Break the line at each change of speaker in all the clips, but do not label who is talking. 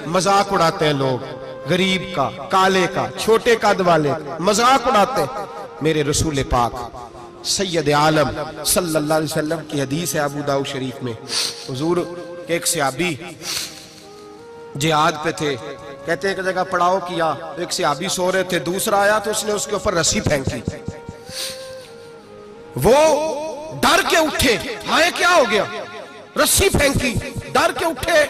मजाक उड़ाते हैं लोग, गरीब का, काले का, छोटे कद वाले, मजाक उड़ाते हैं। मेरे रसूल पाक सैयद आलम सल्लल्लाहु अलैहि वसल्लम की हदीस है अबू दाऊद शरीफ में। हुजूर के एक सहाबी जिहाद पे थे, कहते हैं एक जगह पड़ाव किया, एक सहाबी सो रहे थे, दूसरा आया तो उसने उसके ऊपर रस्सी फेंकी। वो डर के उठे, हाय क्या हो गया, रस्सी फेंकी, डर के उठे,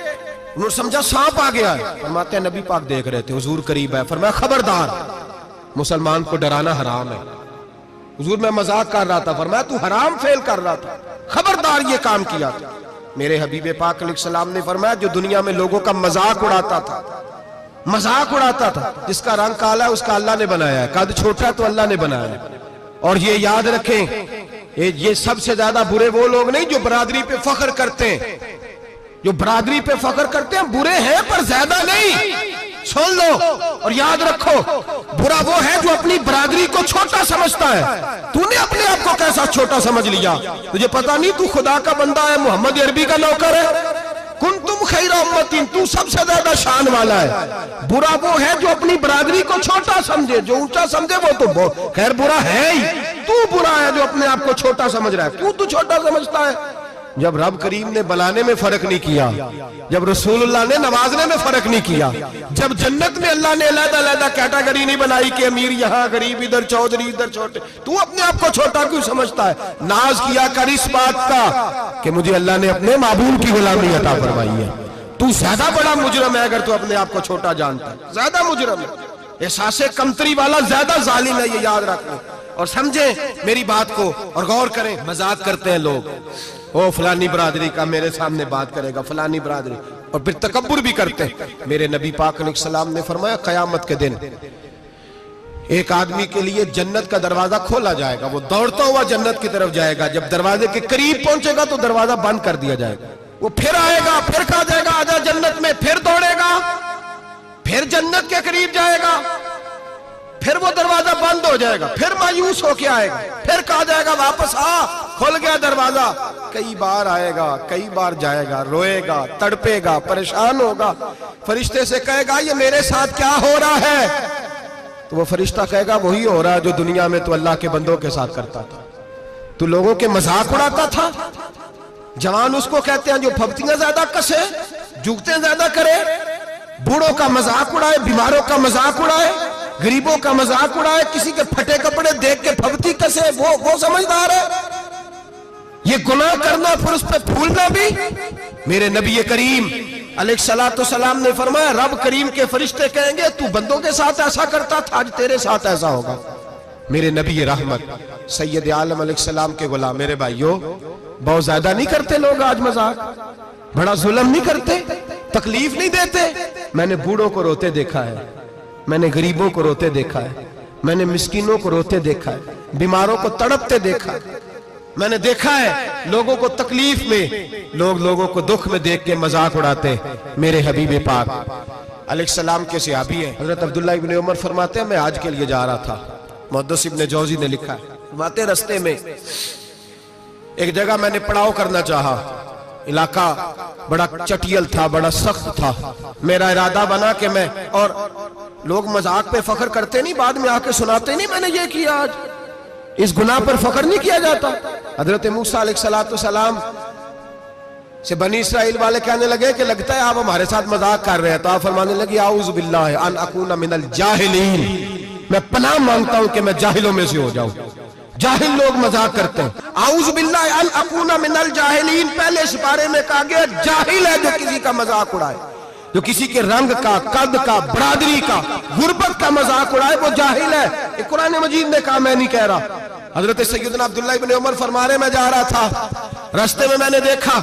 उन्होंने समझा सांप आ गया है। फरमाते हैं नबी पाक देख रहे थे, हुजूर करीब है, फरमाया खबरदार, मुसलमान को डराना हराम है। हुजूर मैं मजाक कर रहा था, फरमाया तू हराम फेल कर रहा था, खबरदार ये काम किया था। मेरे हबीब पाक अलैहिस्सलाम ने फरमाया जो दुनिया में लोगों का मजाक उड़ाता था, मजाक उड़ाता था, जिसका रंग काला है उसका अल्लाह ने बनाया है, कद छोटा है तो अल्लाह ने बनाया है। और ये याद रखें, ये सबसे ज्यादा बुरे वो लोग नहीं जो बरादरी पे फख्र करते हैं, जो बरादरी पे फख्र करते हैं बुरे हैं पर ज्यादा नहीं। सुन लो और याद रखो, बुरा वो है जो अपनी बरादरी को छोटा समझता है। तूने अपने आप को कैसा छोटा समझ लिया, तुझे पता नहीं तू खुदा का बंदा है, मोहम्मद अरबी का नौकर है। कुन तुम खैरा उम्मतिन, तू सबसे ज्यादा शान वाला है। बुरा वो है जो अपनी बरादरी को छोटा समझे, जो ऊंचा समझे वो तो खैर बुरा है ही। तू बुरा है जो अपने आप को छोटा समझ रहा है, क्यों तू छोटा समझता है? जब रब करीम ने बनाने में फर्क नहीं किया, जब रसूलुल्लाह ने नवाजने में फर्क नहीं किया, जब जन्नत में अल्लाह ने अलग-अलग कैटेगरी नहीं बनाई कि अमीर यहाँ, गरीब इधर, चौधरी इधर, छोटे, तू अपने आप को छोटा क्यों समझता है? नाज किया कर इस बात का कि मुझे अल्लाह ने अपने महबूब की गुलामी अता फरमाई है। तू ज्यादा बड़ा मुजरम है अगर तू अपने आप को छोटा जानता है, ज्यादा मुजरम है, एहसासे कमतरी वाला ज्यादा जालिम है, ये याद रखो और समझे मेरी बात को और गौर करें। मजाक करते हैं लोग, ओ फलानी बरादरी का मेरे सामने बात करेगा, फलानी बरादरी, और फिर तकब्बुर भी करते हैं। मेरे नबी पाक अलैहिस्सलाम ने फरमाया कयामत के दिन एक आदमी के लिए जन्नत का दरवाजा खोला जाएगा, वो दौड़ता हुआ जन्नत की तरफ जाएगा, जब दरवाजे के करीब पहुंचेगा तो दरवाजा बंद कर दिया जाएगा। वो फिर आएगा, फिर कहा जाएगा आजा जन्नत में, फिर दौड़ेगा, फिर जन्नत के करीब जाएगा, फिर वो दरवाजा बंद हो जाएगा, फिर मायूस होके आएगा, फिर कहा जाएगा वापस आ, खुल गया दरवाजा। कई बार आएगा, कई बार जाएगा, रोएगा, तड़पेगा, परेशान होगा, फरिश्ते से कहेगा ये मेरे साथ क्या हो रहा है? तो वो फरिश्ता कहेगा वही हो रहा है जो दुनिया में तो अल्लाह के बंदों के साथ करता था, तू लोगों के मजाक उड़ाता था। जवान उसको कहते हैं जो फब्तियां ज्यादा कसे, जुगते ज्यादा करे, बूढ़ों का मजाक उड़ाए, बीमारों का मजाक उड़ाए, गरीबों का मजाक उड़ाए, किसी के फटे कपड़े देख के फबती कसे, वो समझदार है। ये गुनाह करना फिर उस पर फूलना भी। मेरे नबी करीम अलैहिस्सलातु सलाम ने फरमाया रब करीम के फरिश्ते कहेंगे तू बंदों के साथ ऐसा करता था, आज तेरे साथ ऐसा होगा। मेरे नबी रहमत सैयद आलम अलैहिस्सलाम के गुलाम, मेरे भाइयों बहुत ज्यादा नहीं करते लोग आज मजाक, बड़ा जुल्म नहीं करते, तकलीफ नहीं देते। मैंने बूढ़ों को रोते देखा है, मैंने गरीबों को रोते देखा है, मैंने मिस्कीनों को रोते देखा है, बीमारों को तड़पते देखा है, मैंने देखा है लोगों को तकलीफ में, लोगों को दुख में देख के मजाक उड़ाते। मेरे हबीब पाक अलैहिस्सलाम के सहाबी हैं हजरत अब्दुल्लाह इब्न उमर फरमाते हैं मैं हज के लिए जा रहा था, मुहद्दिस इब्न जौजी ने लिखा है, फरमाते रस्ते में एक जगह मैंने पड़ाव करना चाहा, इलाका बड़ा चटियल था, बड़ा सख्त था, मेरा इरादा बना कि मैं, और लोग मजाक पे फख्र करते नहीं, बाद में आके सुनाते नहीं मैंने ये किया, आज इस गुनाह पर फख्र नहीं किया जाता। हजरत मूसा अलैहिस्सलाम से बनी इस्राइल वाले कहने लगे कि लगता है आप हमारे साथ मजाक कर रहे हैं, तो आप फरमाने लगे आऊज़ु बिल्लाहि अन अकूना मिनल जाहिलीन, मैं पनाह मांगता हूं कि मैं जाहिलों में से हो जाऊं। जाहिल लोग मजाक करते हैं, आऊज़ु बिल्लाहि अन अकूना मिनल जाहिलीन, पहले इस बारे में कहा गया जाहिल है जो किसी का मजाक उड़ाए, जो किसी के रंग का, कद का, बरादरी का, गुर्बत का मजाक उड़ाए वो जाहिल है। कुरान मजीद ने कहा, मैं नहीं कह रहा। हजरत सैयदना अब्दुल्लाह इब्न उमर फरमा रहे मैं जा रहा था, रास्ते में मैंने देखा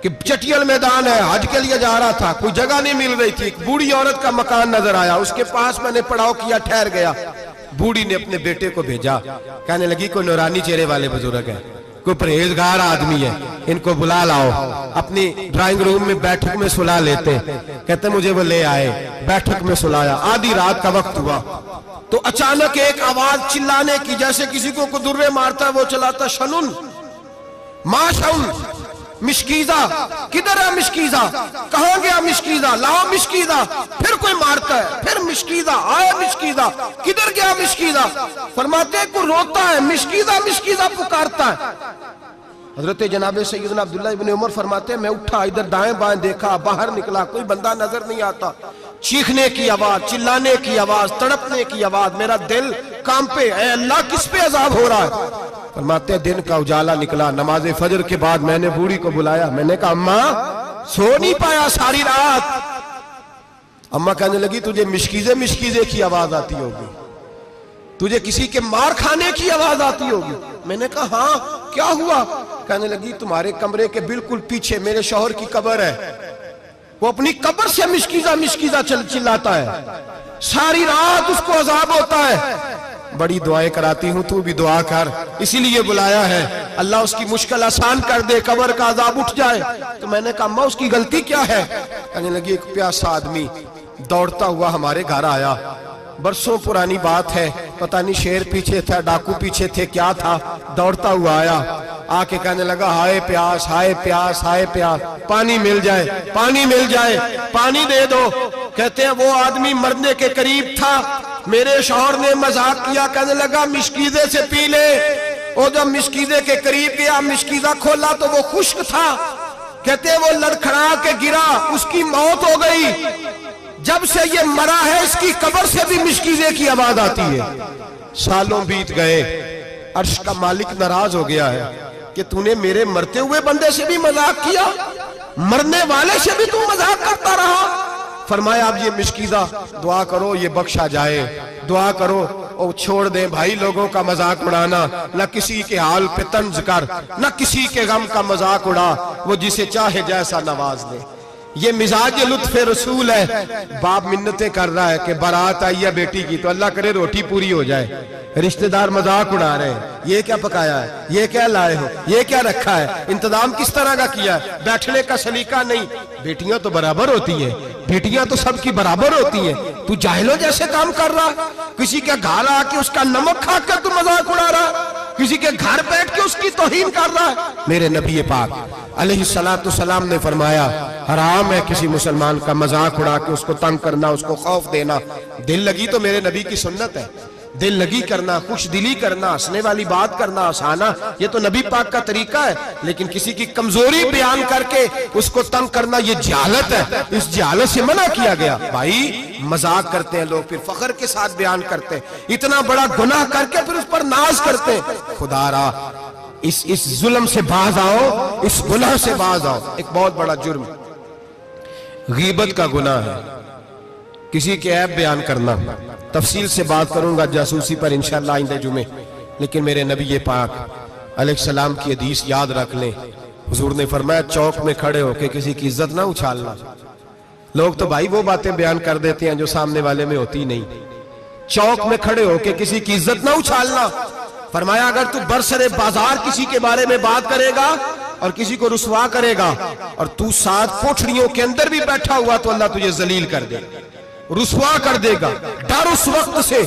कि चटियल मैदान है, हज के लिए जा रहा था, कोई जगह नहीं मिल रही थी, एक बूढ़ी औरत का मकान नजर आया, उसके पास मैंने पड़ाव किया, ठहर गया। बूढ़ी ने अपने बेटे को भेजा, कहने लगी कोई नूरानी चेहरे वाले बुजुर्ग है, कोई परहेजगार आदमी है, इनको बुला लाओ। अपनी ड्राइंग रूम में बैठक में सुला लेते, कहते मुझे वो ले आए, बैठक में सुलाया, आधी रात का वक्त हुआ तो अचानक एक आवाज चिल्लाने की, जैसे किसी को कुदुर्रे मारता है वो चलाता, शनुन माशउन, मिशकीजा, किधर है मिशकीजा, कहां गया मिशकीजा, लाओ मिशकीजा। फिर कोई मारता है, फिर मिशकीजा, आया मिशकीजा, किधर गया मिशकीजा। फरमाते हैं कोई रोता है, मिशकीजा मिशकीजा पुकारता है। हजरत जनाब सैयदना अब्दुल्लाह इब्न उमर फरमाते हैं मैं उठा, इधर दाएं बाएं देखा, बाहर निकला, कोई बंदा नजर नहीं आता। चीखने की आवाज, चिल्लाने की आवाज, तड़पने की आवाज, मेरा दिल कांपे, ऐ अल्लाह किस पे अजाब हो रहा है। फरमाते हैं दिन का उजाला निकला, नमाज फजर के बाद मैंने बूढ़ी को बुलाया, मैंने कहा अम्मा सो नहीं पाया सारी रात। अम्मा कहने लगी तुझे मिशकीजे मिशकीजे की आवाज आती होगी, तुझे किसी के मार खाने की आवाज आती होगी। मैंने कहा हाँ क्या हुआ। कहने लगी तुम्हारे कमरे के बिल्कुल पीछे मेरे शौहर की कब्र है, वो अपनी कब्र से मिशकीजा मिशकीजा चिल्लाता है, सारी रात उसको अजाब होता है। बड़ी दुआएं कराती हूं, तू भी दुआ कर, इसीलिए बुलाया है, अल्लाह उसकी मुश्किल आसान कर दे, कब्र का अजाब उठ जाए। तो मैंने कहा अम्मा उसकी गलती क्या है। कहने लगी एक प्यासा आदमी दौड़ता हुआ हमारे घर आया, बरसों पुरानी बात है, पता नहीं शेर पीछे था, डाकू पीछे थे, क्या था, दौड़ता हुआ आया, आके कहने लगा हाय प्यास हाय प्यास हाय प्यास, पानी मिल जाए पानी मिल जाए, पानी दे दो। कहते हैं वो आदमी मरने के करीब था, मेरे शौहर ने मजाक किया, कहने लगा मिशकीजे से पी ले। वो जब मिशकीजे के करीब गया, मिशकीजा खोला तो वो खुश्क था। कहते हैं वो लड़खड़ा के गिरा, उसकी मौत हो गई। जब से ये मरा है इसकी कब्र से भी मिशकीजे की आवाज आती है। सालों बीत गए, अर्श का मालिक नाराज हो गया है कि तूने मेरे मरते हुए बंदे से भी मजाक किया, मरने वाले से भी तू मजाक करता रहा। फरमाया अब ये मिशकीजा दुआ करो ये बख्शा जाए, दुआ करो और छोड़ दे भाई लोगों का मजाक उड़ाना, न किसी के हाल पे तंज कर, न किसी के गम का मजाक उड़ा, वो जिसे चाहे जैसा नवाज दे। ये मिजाज लुत्फ रसूल है। बाप मिन्नतें कर रहा है कि बारात आई है बेटी की, तो अल्लाह करे रोटी पूरी हो जाए, रिश्तेदार मजाक उड़ा रहे हैं, ये क्या पकाया है, ये क्या लाए हो, ये क्या रखा है, इंतजाम किस तरह का किया है, बैठने का सलीका नहीं। बेटियां तो बराबर होती है, बेटियां तो सबकी बराबर होती है। तू जाहिलों जैसे काम कर रहा, किसी के घर आके उसका नमक खाकर तू मजाक उड़ा रहा, किसी के घर बैठ के उसकी तौहीन कर रहा है। मेरे नबी पाक अलैहिस्सलातु सलाम ने फरमाया हराम है किसी मुसलमान का मजाक उड़ा के उसको तंग करना, उसको खौफ देना। दिल लगी तो मेरे नबी की सुन्नत है, दिल लगी करना, खुश दिली करना, हंसने वाली बात करना, हंसाना, ये तो नबी पाक का तरीका है। लेकिन किसी की कमजोरी बयान करके उसको तंग करना ये जहालत है, इस जहालत से मना किया गया। भाई मजाक करते हैं लोग, फिर फख्र के साथ बयान करते हैं, इतना बड़ा गुनाह करके फिर उस पर नाज करते हैं। खुदारा इस जुल्म से बाज आओ, इस गुनाह से बाज आओ। एक बहुत बड़ा जुर्म गीबत का गुनाह है, किसी के ऐब बयान करना। तफसील से बात करूंगा जासूसी पर इंशाअल्लाह आइंदे जुमे। लेकिन मेरे नबी पाक अलैहिस्सलाम की हदीस याद रख लें। हुजूर ने फरमाया चौक में खड़े होकर किसी की इज्जत ना उछालना। लोग तो भाई वो बातें बयान कर देते हैं जो सामने वाले में होती नहीं। चौक में खड़े होकर किसी की इज्जत ना उछालना। फरमाया अगर तू बरसरे बाजार किसी के बारे में बात करेगा और किसी को रुसवा करेगा और तू 7 कोठरियों के अंदर भी बैठा हुआ तो अल्लाह तुझे जलील कर दे, रुसवा कर देगा। डर उस वक्त से